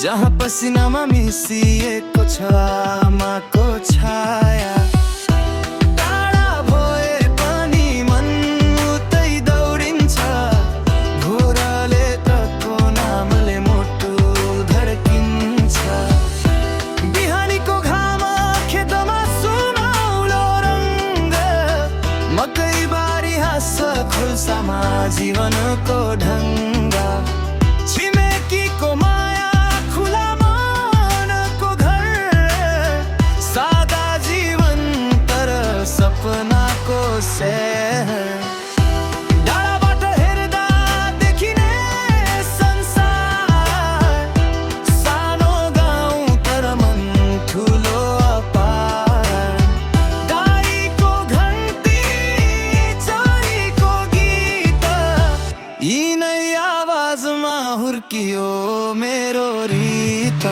जहाँ पसिनामा मिसिएको छ आमाको छाया। टाढा भए पनि मन उतै दौडिन्छ, घोरले तको नामले मुटु धड्किन्छ। बिहानीको घाम खेतमा सुनौलो रङ्ग, मकैबारी हाँस खुल्सामा जीवनको ढङ्ग। छिमेकीको माया खुला मनको घर, सादा जीवन तर सपनाको सहर। डाँडाबाट हेर्दा देखिने संसार, सानो गाउँ तर मन ठुलो अपार। गाईको घन्टी चरीको गीत, यिनै आवाजमा हुर्कियो मेरो रीत।